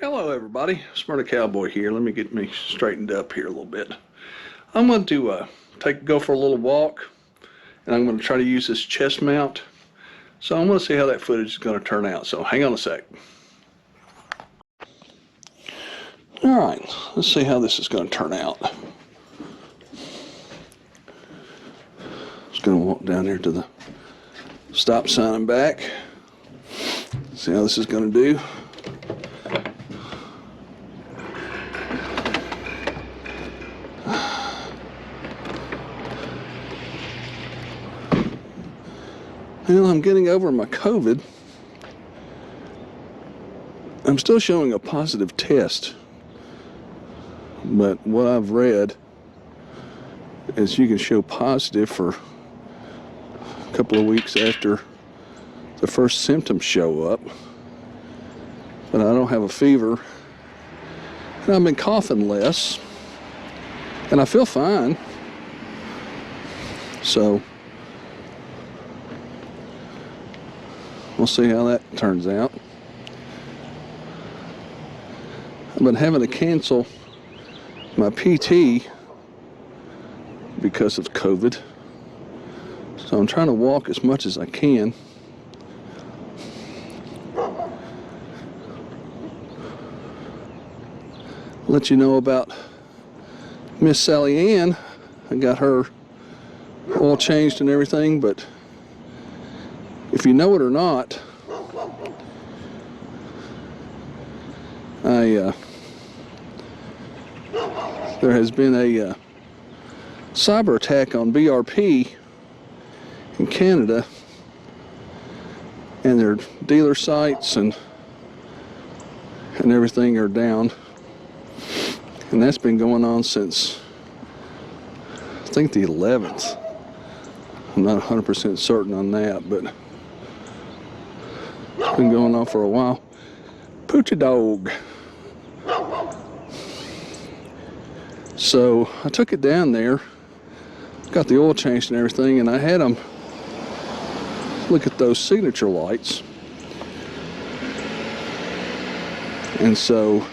Hello everybody, Smarter Cowboy here. Let me get me straightened up here a little bit. I'm going to go for a little walk, and I'm going to try to use this chest mount. So I'm going to see how that footage is going to turn out. So hang on a sec. Alright, let's see how this is going to turn out. Just going to walk down here to the stop sign and back. See how this is going to do. Well, I'm getting over my COVID. I'm still showing a positive test, but what I've read is you can show positive for a couple of weeks after the first symptoms show up, but I don't have a fever, and I've been coughing less, and I feel fine. So we'll see how that turns out. I've been having to cancel my PT because of COVID. So I'm trying to walk as much as I can. Let you know about Miss Sallyann. I got her oil changed and everything, but if you know it or not, there has been a cyber attack on BRP in Canada, and their dealer sites and everything are down, and that's been going on since I think the 11th. I'm not 100% certain on that, but it's been going on for a while. Poochie dog. So I took it down there, got the oil changed and everything, and I had them look at those signature lights. And so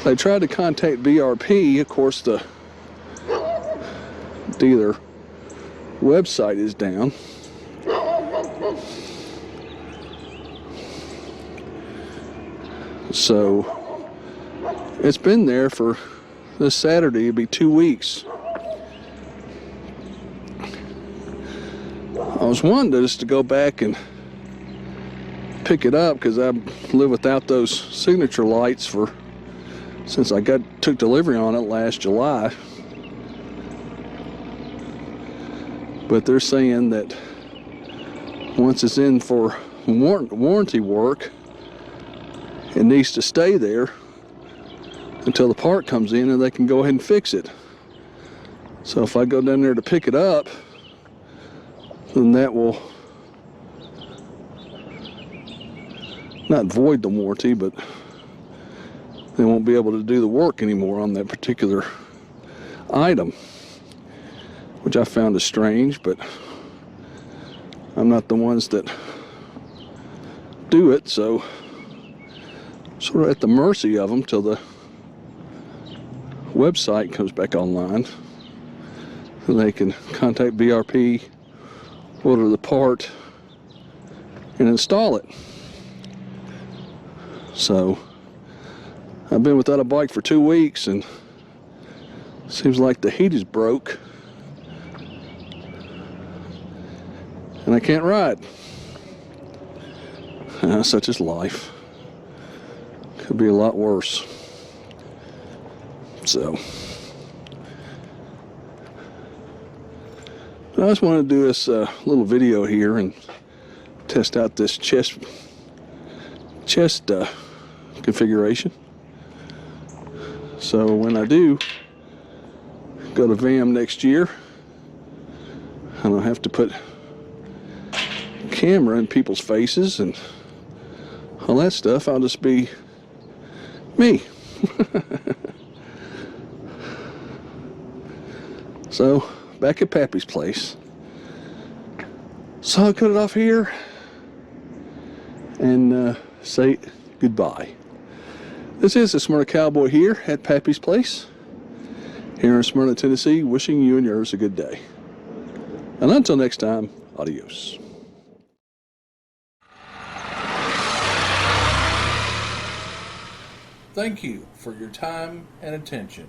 they tried to contact BRP. Of course, the dealer website is down. So it's been there for this Saturday. It'll be 2 weeks. I was wanting just to go back and pick it up because I've lived without those signature lights since I took delivery on it last July. But they're saying that once it's in for warranty work, it needs to stay there until the part comes in and they can go ahead and fix it. So if I go down there to pick it up, then that will not void the warranty, but they won't be able to do the work anymore on that particular item, which I found is strange, but I'm not the ones that do it, so sort of at the mercy of them till the website comes back online, so they can contact BRP, order the part, and install it. So I've been without a bike for 2 weeks, and seems like the heat is broke, and I can't ride. Such is life. Could be a lot worse. So I just want to do this little video here and test out this chest configuration. So when I do go to VAM next year, I don't have to put camera in people's faces and all that stuff. I'll just be me. So back at Pappy's place. So I'll cut it off here and say goodbye. This is the Smyrna Cowboy here at Pappy's Place, here in Smyrna, Tennessee, wishing you and yours a good day. And until next time, adios. Thank you for your time and attention.